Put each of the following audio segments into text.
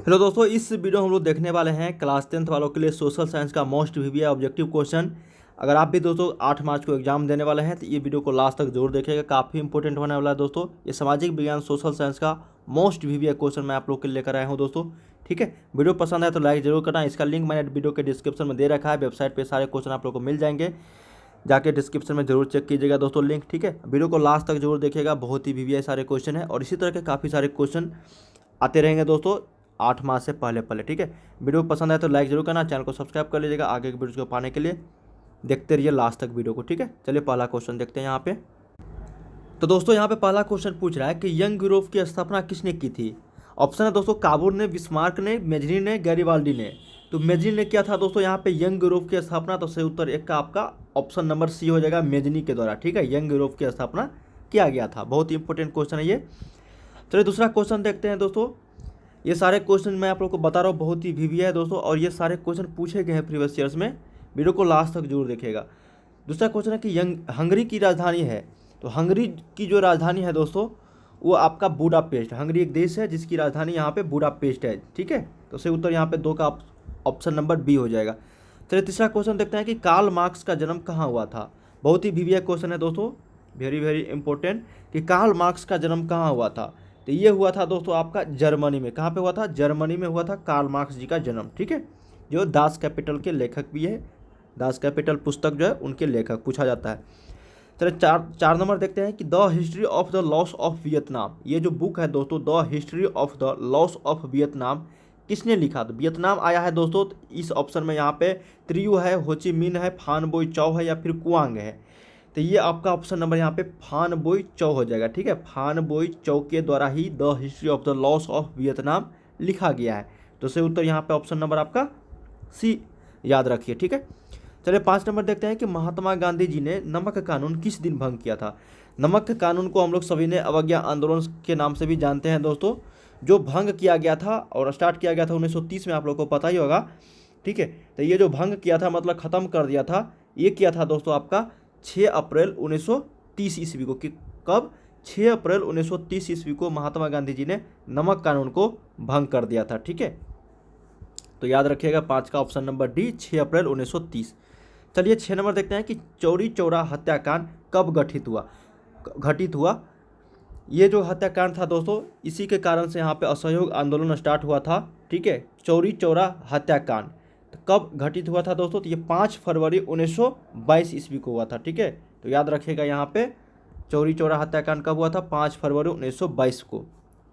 Hello दोस्तों, इस video हम लोग देखने वाले हैं क्लास 10th वालों के लिए सोशल साइंस का मोस्ट वीवीआई ऑब्जेक्टिव क्वेश्चन। अगर आप भी दोस्तों 8 मार्च को एग्जाम देने वाले हैं तो ये वीडियो को लास्ट तक जरूर देखिएगा, काफ़ी इंपॉर्टेंट होने वाला है दोस्तों। ये सामाजिक विज्ञान सोशल साइंस का मोस्ट वीवीआई क्वेश्चन मैं आप लोग के लिए लेकर आया हूँ दोस्तों। ठीक है, वीडियो पसंद है तो लाइक जरूर करना। इसका लिंक मैंने वीडियो के डिस्क्रिप्शन में दे रखा है, वेबसाइट पर सारे क्वेश्चन आप लोग को मिल जाएंगे, जाके डिस्क्रिप्शन में जरूर चेक कीजिएगा दोस्तों लिंक। ठीक है, वीडियो को लास्ट तक जरूर देखिएगा, बहुत ही वीवीआई सारे क्वेश्चन है और इसी तरह के काफ़ी सारे क्वेश्चन आते रहेंगे दोस्तों 8 मार्च से पहले पहले। ठीक है, वीडियो पसंद आए तो लाइक जरूर करना, चैनल को सब्सक्राइब कर लीजिएगा आगे के वीडियो को पाने के लिए। देखते रहिए लास्ट तक वीडियो को। ठीक है, चलिए पहला क्वेश्चन देखते हैं यहाँ पे। तो दोस्तों यहाँ पे पहला क्वेश्चन पूछ रहा है कि यंग यूरोप की स्थापना किसने की थी। ऑप्शन है दोस्तों काबूर ने, बिस्मार्क ने, मेजनी ने, गैरीबाल्डी ने। तो मेजनी ने किया था दोस्तों यहाँ पे यंग यूरोप की स्थापना, तो सही उत्तर एक का आपका ऑप्शन नंबर सी हो जाएगा, मेजनी के द्वारा। ठीक है, यंग यूरोप की स्थापना किया गया था। बहुत ही इंपॉर्टेंट क्वेश्चन है ये। चलिए दूसरा क्वेश्चन देखते हैं दोस्तों। ये सारे क्वेश्चन मैं आप लोग को बता रहा हूँ, बहुत ही वीवीआई है दोस्तों और ये सारे क्वेश्चन पूछे गए हैं प्रीवियस ईयर्स में। वीडियो को लास्ट तक जरूर देखिएगा। दूसरा क्वेश्चन है कि हंगरी की राजधानी है। तो हंगरी की जो राजधानी है दोस्तों वो आपका बुडापेस्ट। हंगरी एक देश है जिसकी राजधानी यहाँ पे बुडापेस्ट है। ठीक है, तो सही उत्तर यहाँ पे 2 का ऑप्शन नंबर बी हो जाएगा। चलिए तीसरा क्वेश्चन देखते हैं कि कार्ल मार्क्स का जन्म कहाँ हुआ था। बहुत ही वीवीआई क्वेश्चन है दोस्तों, वेरी वेरी इंपॉर्टेंट, कि कार्ल मार्क्स का जन्म कहाँ हुआ था। तो ये हुआ था दोस्तों आपका जर्मनी में। कहाँ पे हुआ था? जर्मनी में हुआ था कार्ल मार्क्स जी का जन्म। ठीक है, जो दास कैपिटल के लेखक भी है, दास कैपिटल पुस्तक जो है उनके लेखक पूछा जाता है। चलिए चार नंबर देखते हैं कि the history of the loss of Vietnam. ये जो बुक है दोस्तों the history of the loss of Vietnam, किसने लिखा? तो वियतनाम आया है दोस्तों, तो इस ऑप्शन में यहाँ पे त्रियू है, होची मिन है, फान बोई चौ है या फिर कुआंग है। तो ये आपका ऑप्शन नंबर यहाँ पे फान बोई चौ हो जाएगा। ठीक है, फान बोई चौ के द्वारा ही the history of the loss of Vietnam लिखा गया है। तो सही उत्तर यहाँ पे ऑप्शन नंबर आपका सी याद रखिए। ठीक है, चलिए 5 नंबर देखते हैं कि महात्मा गांधी जी ने नमक कानून किस दिन भंग किया था। नमक कानून को हम लोग सभी ने अवज्ञा आंदोलन के नाम से भी जानते हैं दोस्तों, जो भंग किया गया था और स्टार्ट किया गया था 1930 में, आप लोग को पता ही होगा। ठीक है, तो ये जो भंग किया था मतलब ख़त्म कर दिया था, ये किया था दोस्तों आपका 6 अप्रैल 1930 ईस्वी को। कि कब? 6 अप्रैल 1930 ईस्वी को महात्मा गांधी जी ने नमक कानून को भंग कर दिया था। ठीक है, तो याद रखिएगा 5 का ऑप्शन नंबर डी, 6 अप्रैल 1930। चलिए 6 नंबर देखते हैं कि चौरी चौरा हत्याकांड कब घटित हुआ। ये जो हत्याकांड था दोस्तों इसी के कारण से यहाँ पे असहयोग आंदोलन स्टार्ट हुआ था। ठीक है, चौरी चौरा हत्याकांड तो कब घटित हुआ था दोस्तों? तो ये 5 फरवरी 1922 ईस्वी को हुआ था। ठीक है, तो याद रखिएगा यहाँ पे चौरी चौरा हत्याकांड कब हुआ था? 5 फरवरी 1922 को।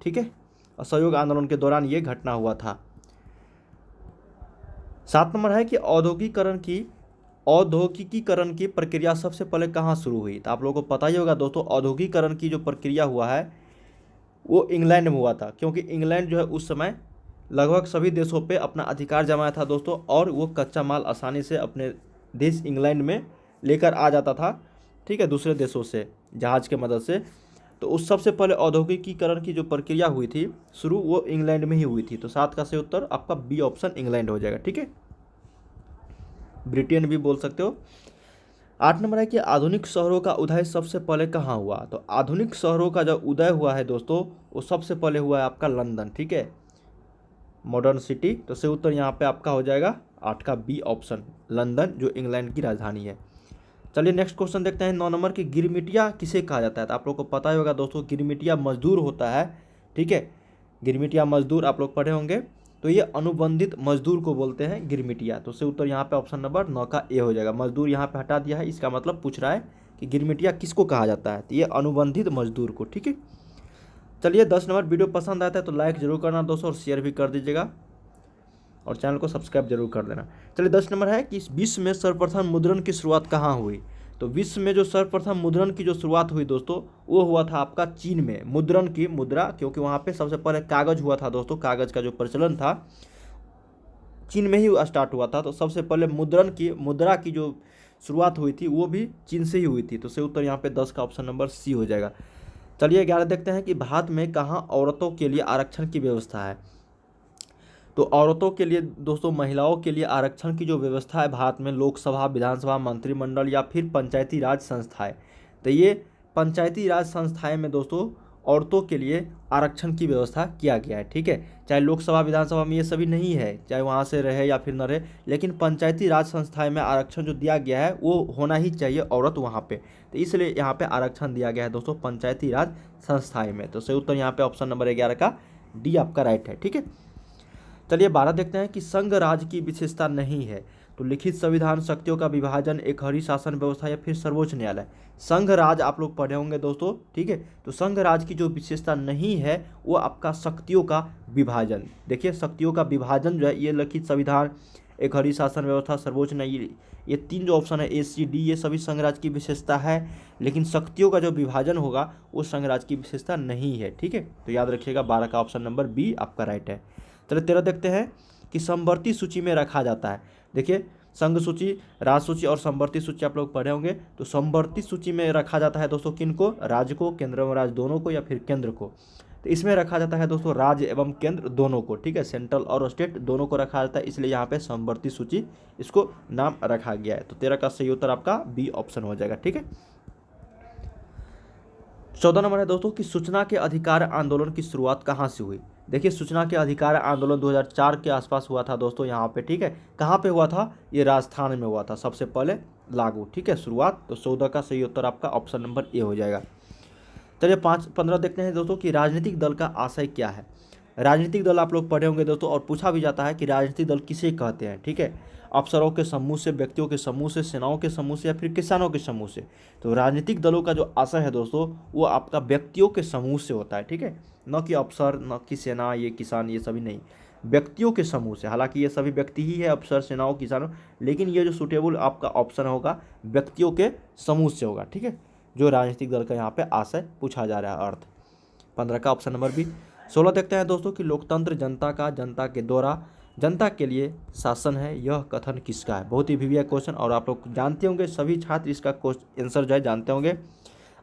ठीक है, असहयोग आंदोलन के दौरान ये घटना हुआ था। 7 नंबर है कि औद्योगिकीकरण की प्रक्रिया सबसे पहले कहाँ शुरू हुई। तो आप लोगों को पता ही होगा दोस्तों, औद्योगिकीकरण की जो प्रक्रिया हुआ है वो इंग्लैंड में हुआ था, क्योंकि इंग्लैंड जो है उस समय लगभग सभी देशों पे अपना अधिकार जमाया था दोस्तों और वो कच्चा माल आसानी से अपने देश इंग्लैंड में लेकर आ जाता था। ठीक है, दूसरे देशों से जहाज़ के मदद से। तो उस सबसे पहले औद्योगिकीकरण की जो प्रक्रिया हुई थी शुरू, वो इंग्लैंड में ही हुई थी। तो 7 का सही उत्तर आपका बी ऑप्शन इंग्लैंड हो जाएगा। ठीक है, ब्रिटेन भी बोल सकते हो। 8 नंबर है कि आधुनिक शहरों का उदय सबसे पहले कहाँ हुआ। तो आधुनिक शहरों का जो उदय हुआ है दोस्तों वो सबसे पहले हुआ है आपका लंदन। ठीक है, मॉडर्न सिटी। तो सही उत्तर यहाँ पे आपका हो जाएगा 8 का बी ऑप्शन, लंदन, जो इंग्लैंड की राजधानी है। चलिए नेक्स्ट क्वेश्चन देखते हैं 9 नंबर की गिरमिटिया किसे कहा जाता है। तो आप लोग को पता ही होगा दोस्तों, गिरमिटिया मजदूर होता है। ठीक है, गिरमिटिया मजदूर आप लोग पढ़े होंगे। तो ये अनुबंधित मजदूर को बोलते हैं गिरमिटिया। तो सही उत्तर यहाँ पे ऑप्शन नंबर 9 का ए हो जाएगा। मजदूर यहाँ पे हटा दिया है, इसका मतलब पूछ रहा है कि गिरमिटिया किसको कहा जाता है। तो ये अनुबंधित मजदूर को। ठीक है, चलिए 10 नंबर, वीडियो पसंद आता है तो लाइक जरूर करना दोस्तों और शेयर भी कर दीजिएगा और चैनल को सब्सक्राइब जरूर कर देना। चलिए 10 नंबर है कि विश्व में सर्वप्रथम मुद्रण की शुरुआत कहाँ हुई। तो विश्व में जो सर्वप्रथम मुद्रण की जो शुरुआत हुई दोस्तों वो हुआ था आपका चीन में। मुद्रण की मुद्रा, क्योंकि वहाँ पे सबसे पहले कागज हुआ था दोस्तों, कागज का जो प्रचलन था चीन में ही स्टार्ट हुआ था। तो सबसे पहले मुद्रा की जो शुरुआत हुई थी वो भी चीन से ही हुई थी। तो सही उत्तर यहाँ पे 10 का ऑप्शन नंबर सी हो जाएगा। चलिए 11 देखते हैं कि भारत में कहाँ औरतों के लिए आरक्षण की व्यवस्था है। तो औरतों के लिए दोस्तों, महिलाओं के लिए आरक्षण की जो व्यवस्था है भारत में, लोकसभा, विधानसभा, मंत्रिमंडल या फिर पंचायती राज संस्थाएं। तो ये पंचायती राज संस्थाएं में दोस्तों औरतों के लिए आरक्षण की व्यवस्था किया गया है। ठीक है, चाहे लोकसभा विधानसभा में ये सभी नहीं है, चाहे वहाँ से रहे या फिर न रहे, लेकिन पंचायती राज संस्थाएं में आरक्षण जो दिया गया है वो होना ही चाहिए औरत वहाँ पे, तो इसलिए यहाँ पे आरक्षण दिया गया है दोस्तों पंचायती राज संस्थाएं में। तो सही उत्तर यहाँ पे ऑप्शन नंबर 11 का डी आपका राइट है। ठीक है, चलिए 12 देखते हैं कि संघ राज्य की विशेषता नहीं है। तो लिखित संविधान, शक्तियों का विभाजन, एक हरी शासन व्यवस्था या फिर सर्वोच्च न्यायालय। संघ राज आप लोग पढ़े होंगे दोस्तों। ठीक है, तो संघ राज की जो विशेषता नहीं है वो आपका शक्तियों का विभाजन। देखिए शक्तियों का विभाजन जो है ये लिखित संविधान, एक हरी शासन व्यवस्था, सर्वोच्च न्यायालय, ये 3 जो ऑप्शन है AC D, ये सभी संघ राज की विशेषता है, लेकिन शक्तियों का जो विभाजन होगा वो संघ राज की विशेषता नहीं है। ठीक है, तो याद रखिएगा 12 का ऑप्शन नंबर बी आपका राइट है। चलिए 13 देखते हैं कि समवर्ती सूची में रखा जाता है। देखिए संघ सूची, राज सूची और समवर्ती सूची आप लोग पढ़े होंगे। तो समवर्ती सूची में रखा जाता है दोस्तों किनको, राज्य को, केंद्र एवं राज्य दोनों को, या फिर केंद्र को। तो इसमें रखा जाता है दोस्तों राज्य एवं केंद्र दोनों को। ठीक है, सेंट्रल और स्टेट दोनों को रखा जाता है, इसलिए यहाँ पे समवर्ती सूची इसको नाम रखा गया है। तो 13 का सही उत्तर आपका बी ऑप्शन हो जाएगा। ठीक है, 14 नंबर है दोस्तों कि सूचना के अधिकार आंदोलन की शुरुआत कहाँ से हुई। देखिए सूचना के अधिकार आंदोलन 2004 के आसपास हुआ था दोस्तों यहाँ पे। ठीक है, कहाँ पे हुआ था, ये राजस्थान में हुआ था सबसे पहले लागू। ठीक है, शुरुआत। तो 14 का सही उत्तर आपका ऑप्शन नंबर ए हो जाएगा। चलिए 15 देखते हैं दोस्तों कि राजनीतिक दल का आशय क्या है। राजनीतिक दल आप लोग पढ़े होंगे दोस्तों, और पूछा भी जाता है कि राजनीतिक दल किसे कहते हैं। ठीक है, अफसरों के समूह से, व्यक्तियों के समूह से, सेनाओं के समूह से, या फिर किसानों के समूह से। तो राजनीतिक दलों का जो आशय है दोस्तों वो आपका व्यक्तियों के समूह से होता है। ठीक है, न कि अफसर, न कि सेना, ये किसान, ये सभी नहीं, व्यक्तियों के समूह से। हालांकि ये सभी व्यक्ति ही है, अफसर, सेनाओं, किसानों, लेकिन ये जो सूटेबल आपका ऑप्शन होगा व्यक्तियों के समूह से होगा। ठीक है, जो राजनीतिक दल का यहाँ पे आशय पूछा जा रहा है, अर्थ। 15 का ऑप्शन नंबर बी। 16 देखते हैं दोस्तों कि लोकतंत्र जनता का, जनता के द्वारा, जनता के लिए शासन है, यह कथन किसका है। बहुत ही वीवीआई क्वेश्चन, और आप लोग जानते होंगे, सभी छात्र इसका आंसर जो है जानते होंगे।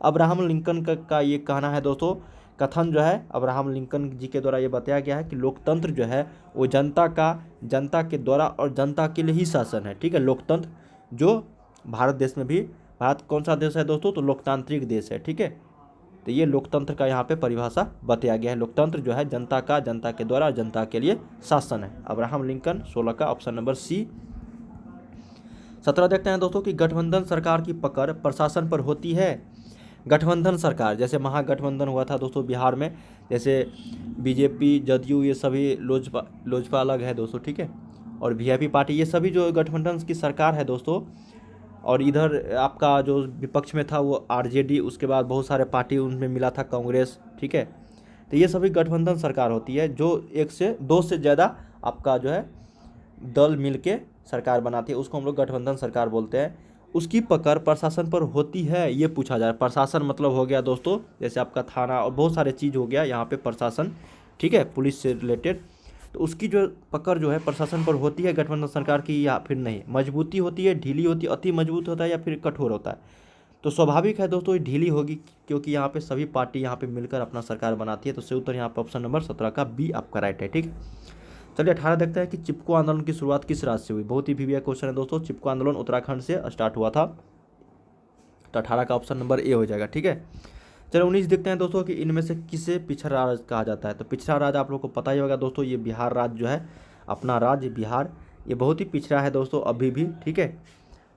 अब्राहम लिंकन का ये कहना है दोस्तों, कथन जो है अब्राहम लिंकन जी के द्वारा ये बताया गया है कि लोकतंत्र जो है वो जनता का, जनता के द्वारा और जनता के लिए ही शासन है। ठीक है, लोकतंत्र जो भारत देश में भी, भारत कौन सा देश है दोस्तों, तो लोकतांत्रिक देश है। ठीक है, तो ये लोकतंत्र का यहाँ पे परिभाषा बताया गया है। लोकतंत्र जो है जनता का, जनता के द्वारा और जनता के लिए शासन है। अब्राहम लिंकन, 16 का ऑप्शन नंबर सी। 17 देखते हैं दोस्तों कि गठबंधन सरकार की पकड़ प्रशासन पर होती है। गठबंधन सरकार, जैसे महागठबंधन हुआ था दोस्तों बिहार में, जैसे बीजेपी, जदयू, ये सभी, लोजपा अलग है दोस्तों। ठीक है, और वीआईपी पार्टी, ये सभी जो गठबंधन की सरकार है दोस्तों। और इधर आपका जो विपक्ष में था वो आरजेडी, उसके बाद बहुत सारे पार्टी उनमें मिला था, कांग्रेस। ठीक है, तो ये सभी गठबंधन सरकार होती है, जो 1 से 2 से ज़्यादा आपका जो है दल मिलके सरकार बनाती है, उसको हम लोग गठबंधन सरकार बोलते हैं। उसकी पकड़ प्रशासन पर होती है, ये पूछा जा रहा है। प्रशासन मतलब हो गया दोस्तों जैसे आपका थाना और बहुत सारे चीज़ हो गया यहाँ पे प्रशासन। ठीक है, पुलिस से रिलेटेड। तो उसकी जो पकड़ जो है प्रशासन पर होती है गठबंधन सरकार की, या फिर नहीं, मजबूती होती है, ढीली होती है, अति मजबूत होता है, या फिर कठोर होता है। तो स्वाभाविक है दोस्तों ये ढीली होगी, क्योंकि यहाँ पे सभी पार्टी यहाँ पे मिलकर अपना सरकार बनाती है। तो सही उत्तर यहाँ पे ऑप्शन नंबर 17 का बी आपका राइट है। ठीक, चलिए 18 देखते हैं कि चिपको आंदोलन की शुरुआत किस राज्य से हुई। बहुत ही वीवीआई क्वेश्चन है दोस्तों। चिपको आंदोलन उत्तराखंड से स्टार्ट हुआ था, तो 18 का ऑप्शन नंबर ए हो जाएगा। ठीक है, चलो 19 देखते हैं दोस्तों कि इनमें से किसे पिछड़ा राज्य कहा जाता है। तो पिछड़ा राज्य आप लोग को पता ही होगा दोस्तों, ये बिहार राज्य जो है, अपना राज्य बिहार, ये बहुत ही पिछड़ा है दोस्तों अभी भी। ठीक है,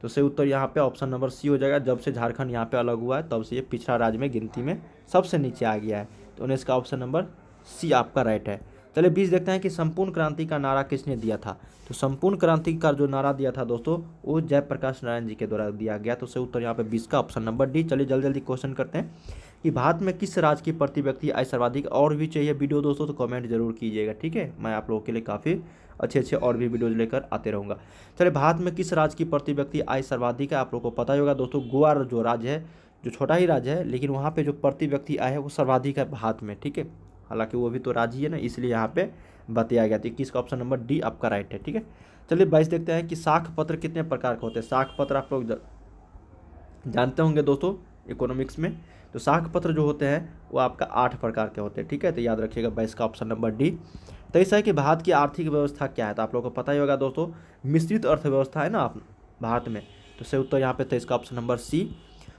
तो सही उत्तर यहाँ पे ऑप्शन नंबर सी हो जाएगा। जब से झारखंड यहाँ पे अलग हुआ है तब से ये पिछड़ा राज्य में गिनती में सबसे नीचे आ गया है। तो 19 का ऑप्शन नंबर सी आपका राइट है। चलिए 20 देखते हैं कि संपूर्ण क्रांति का नारा किसने दिया था। तो संपूर्ण क्रांति का जो नारा दिया था दोस्तों वो जयप्रकाश नारायण जी के द्वारा दिया गया। तो सही उत्तर यहाँ पे 20 का ऑप्शन नंबर डी। चलिए जल्दी जल्दी क्वेश्चन करते हैं कि भारत में किस राज्य की प्रति व्यक्ति आय सर्वाधिक। और भी चाहिए वीडियो दोस्तों तो कमेंट जरूर कीजिएगा। ठीक है, मैं आप लोगों के लिए काफ़ी अच्छे और भी वीडियोज लेकर आते रहूँगा। चलिए भारत में किस राज्य की प्रति व्यक्ति आय सर्वाधिक है, आप लोगों को पता ही होगा दोस्तों। गोवा जो राज्य है, जो छोटा ही राज्य है, लेकिन वहाँ पे जो प्रति व्यक्ति आय है वो सर्वाधिक है भारत में। ठीक है, हालांकि वो भी तो राज्य है ना, इसलिए यहाँ पे बताया गया था। 21 का ऑप्शन नंबर डी आपका राइट है। ठीक है, चलिए 22 देखते हैं कि साख पत्र कितने प्रकार के होते हैं। साख पत्र आप लोग जानते होंगे दोस्तों इकोनॉमिक्स में। तो साख पत्र जो होते हैं वो आपका 8 प्रकार के होते हैं। ठीक है, तो याद रखिएगा 22 का ऑप्शन नंबर डी। 23 है कि भारत की आर्थिक व्यवस्था क्या है। तो आप लोगों को पता ही होगा दोस्तों, मिश्रित अर्थव्यवस्था है ना भारत में। तो सही उत्तर यहाँ पे 23 का ऑप्शन नंबर सी।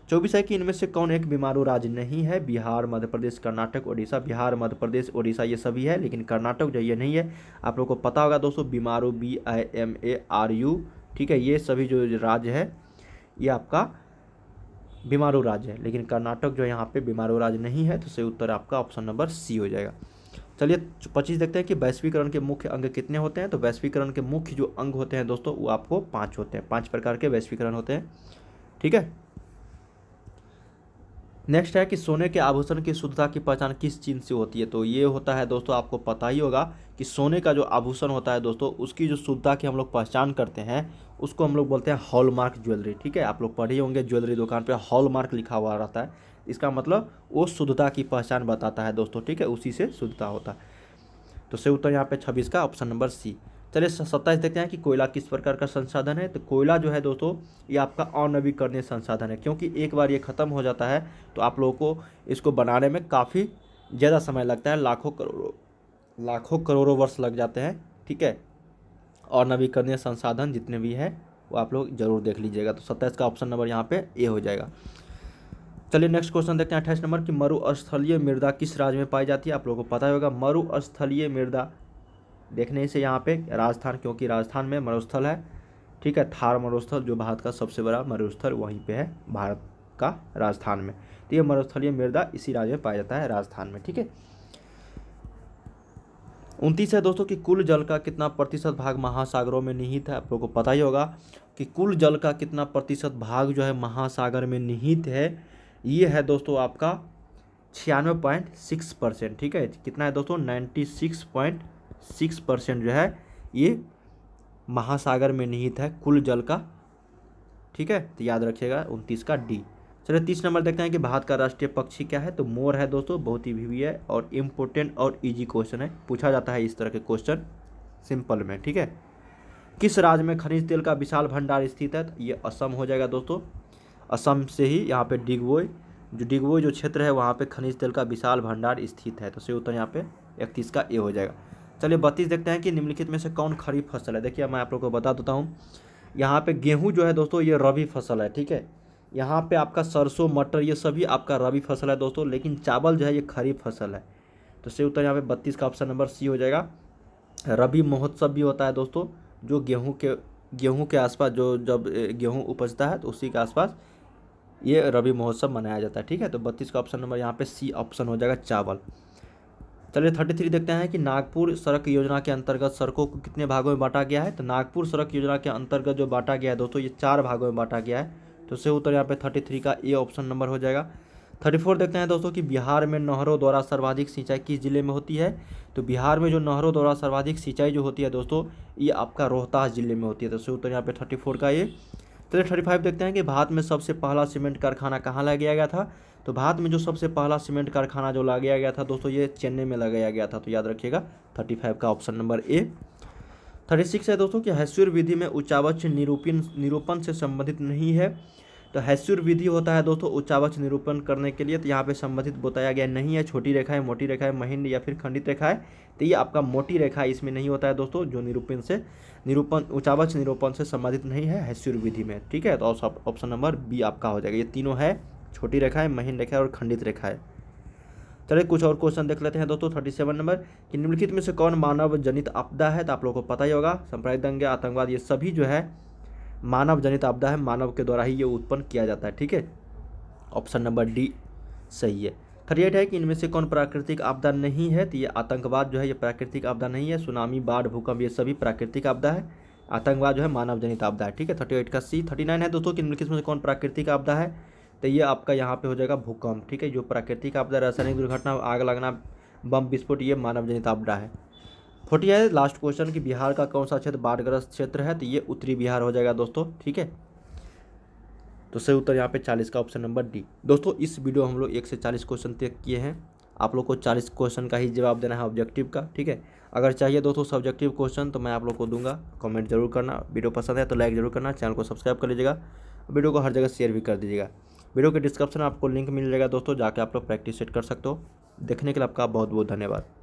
24 है कि इनमें से कौन एक बीमारू राज्य नहीं है? बिहार, मध्य प्रदेश, कर्नाटक, उड़ीसा। बिहार, मध्य प्रदेश, उड़ीसा ये सभी है, लेकिन कर्नाटक जो ये नहीं है। आप लोग को पता होगा दोस्तों, बीमारू BIMARU, ठीक है, ये सभी जो राज्य है ये आपका बीमारू राज्य है, लेकिन कर्नाटक जो यहाँ पे बीमारू राज्य नहीं है। तो सही उत्तर आपका ऑप्शन नंबर सी हो जाएगा। चलिए 25 देखते हैं कि वैश्वीकरण के मुख्य अंग कितने होते हैं। तो वैश्वीकरण के मुख्य जो अंग होते हैं दोस्तों वो आपको 5 होते हैं। 5 प्रकार के वैश्वीकरण होते हैं, ठीक है। नेक्स्ट है कि सोने के आभूषण की शुद्धता की पहचान किस चीज़ से होती है? तो ये होता है दोस्तों, आपको पता ही होगा कि सोने का जो आभूषण होता है दोस्तों, उसकी जो शुद्धता की हम लोग पहचान करते हैं उसको हम लोग बोलते हैं हॉलमार्क ज्वेलरी, ठीक है। आप लोग पढ़े होंगे ज्वेलरी दुकान पे हॉलमार्क लिखा हुआ रहता है, इसका मतलब वो शुद्धता की पहचान बताता है दोस्तों, ठीक है, उसी से शुद्धता होता है। तो सही उत्तर यहाँ पे 26 का ऑप्शन नंबर सी। चलिए 27 देखते हैं कि कोयला किस प्रकार का संसाधन है। तो कोयला जो है दोस्तों ये आपका अनवीकरणीय संसाधन है, क्योंकि एक बार ये ख़त्म हो जाता है तो आप लोगों को इसको बनाने में काफ़ी ज़्यादा समय लगता है, लाखों करोड़ों वर्ष लग जाते हैं, ठीक है। अनवीकरणीय संसाधन जितने भी है वो आप लोग जरूर देख लीजिएगा। तो 27 का ऑप्शन नंबर यहाँ पे ए हो जाएगा। चलिए नेक्स्ट क्वेश्चन देखते हैं 28 नंबर की मरुस्थलीय मृदा किस राज्य में पाई जाती है? आप लोगों को पता होगा मरुस्थलीय मृदा देखने से यहाँ पे राजस्थान, क्योंकि राजस्थान में मरुस्थल है, ठीक है। थार मरुस्थल जो भारत का सबसे बड़ा मरुस्थल वहीं पे है, भारत का राजस्थान में। तो ये मरुस्थलीय मृदा इसी राज्य में पाया जाता है, राजस्थान में, ठीक है। 29 है दोस्तों कि कुल जल का कितना प्रतिशत भाग महासागरों में निहित है? आप लोगों को पता ही होगा कि कुल जल का कितना प्रतिशत भाग जो है महासागर में निहित है। ये है दोस्तों आपका 96.6%, ठीक है। कितना है दोस्तों? 96.6% जो है ये महासागर में निहित है कुल जल का, ठीक है। तो याद रखिएगा 29 का डी। चलिए 30 नंबर देखते हैं कि भारत का राष्ट्रीय पक्षी क्या है। तो मोर है दोस्तों, बहुत ही ईजी है और इम्पोर्टेंट और इजी क्वेश्चन है, पूछा जाता है इस तरह के क्वेश्चन सिंपल में, ठीक है। किस राज्य में खनिज तेल का विशाल भंडार स्थित है? तो ये असम हो जाएगा दोस्तों। असम से ही यहाँ पे डिगबोई जो क्षेत्र है वहाँ पे खनिज तेल का विशाल भंडार स्थित है। तो सही उत्तर यहाँ पे 31 का ए हो जाएगा। चलिए 32 देखते हैं कि निम्नलिखित में से कौन खरीफ फसल है। देखिए मैं आप लोग को बता देता हूँ, यहाँ पे गेहूँ जो है दोस्तों ये रबी फसल है, ठीक है। यहाँ पे आपका सरसों, मटर ये सभी आपका रबी फसल है दोस्तों, लेकिन चावल जो है ये खरीफ फसल है। तो सही उत्तर यहाँ पे 32 का ऑप्शन नंबर सी हो जाएगा। रबी महोत्सव भी होता है दोस्तों, जो गेहूँ के आसपास जो जब गेहूँ उपजता है तो उसी के आसपास ये रबी महोत्सव मनाया जाता है, ठीक है। तो 32 का ऑप्शन नंबर यहाँ पे सी ऑप्शन हो जाएगा, चावल। चलिए 33 देखते हैं कि नागपुर सड़क योजना के अंतर्गत सड़कों को कितने भागों में बांटा गया है। तो नागपुर सड़क योजना के अंतर्गत जो बांटा गया है दोस्तों ये 4 भागों में बांटा गया है। तो सही उत्तर यहाँ पे 33 का ए ऑप्शन नंबर हो जाएगा। 34 देखते हैं दोस्तों कि बिहार में नहरों द्वारा सर्वाधिक सिंचाई किस जिले में होती है। तो बिहार में जो नहरों द्वारा सर्वाधिक सिंचाई जो होती है दोस्तों ये आपका रोहतास जिले में होती है। तो सही उत्तर यहाँ पे 34 का ए। चलिए 35 देखते हैं कि भारत में सबसे पहला सीमेंट कारखाना कहाँ लगाया गया था। तो भारत में जो सबसे पहला सीमेंट कारखाना जो लगाया गया था दोस्तों ये चेन्नई में लगाया गया था। तो याद रखिएगा 35 का ऑप्शन नंबर ए। 36 है दोस्तों कि हैस्यूर विधि में उच्चावच निरूपण से संबंधित नहीं है। तो हैस्यूर विधि होता है दोस्तों उच्चावच निरूपण करने के लिए, तो यहाँ पे संबंधित बताया गया नहीं है। छोटी रेखा है, मोटी रेखा है, महीन या फिर खंडित रेखा है। तो ये आपका मोटी रेखा इसमें नहीं होता है दोस्तों, जो उच्चावच निरूपण से संबंधित नहीं है हैस्यूर विधि में, ठीक है। तो ऑप्शन नंबर बी आपका हो जाएगा। ये तीनों है, छोटी रेखा है, महीन रेखा है और खंडित रेखा है। चलिए कुछ और क्वेश्चन देख लेते हैं दोस्तों। 37 नंबर कि निम्नलिखित में से कौन मानव जनित आपदा है। तो आप लोगों को पता ही होगा सांप्रदायिक दंगे, आतंकवाद ये सभी जो है मानव जनित आपदा है, मानव के द्वारा ही ये उत्पन्न किया जाता है, ठीक है। ऑप्शन नंबर डी सही है। 38 है कि इनमें से कौन प्राकृतिक आपदा नहीं है। तो ये आतंकवाद जो है ये प्राकृतिक आपदा नहीं है। सुनामी, बाढ़, भूकंप ये सभी प्राकृतिक आपदा है। आतंकवाद जो है मानव जनित आपदा है, ठीक है। 38 का सी। 39 है दोस्तों कि निम्नलिखित में से कौन प्राकृतिक आपदा है। तो ये आपका यहाँ पे हो जाएगा भूकंप, ठीक है। जो प्राकृतिक आपदा, रासायनिक दुर्घटना, आग लगना, बम विस्फोट ये मानव जनित आपदा है। 40 है लास्ट क्वेश्चन कि बिहार का कौन सा क्षेत्र बाढ़ग्रस्त क्षेत्र है। तो ये उत्तरी बिहार हो जाएगा दोस्तों, ठीक है। तो सही उत्तर यहाँ पे 40 का ऑप्शन नंबर डी। दोस्तों इस वीडियो हम लोग 1 से 40 क्वेश्चन तय किए हैं। आप लोग को 40 क्वेश्चन का ही जवाब देना है ऑब्जेक्टिव का, ठीक है। अगर चाहिए दोस्तों सब्जेक्टिव क्वेश्चन तो मैं आप लोग को दूंगा, कमेंट जरूर करना। वीडियो पसंद है तो लाइक जरूर करना, चैनल को सब्सक्राइब कर लीजिएगा, वीडियो को हर जगह शेयर भी कर दीजिएगा। वीडियो के डिस्क्रिप्शन में आपको लिंक मिल जाएगा दोस्तों, जाके आप लोग प्रैक्टिस सेट कर सकते हो। देखने के लिए आपका बहुत बहुत धन्यवाद।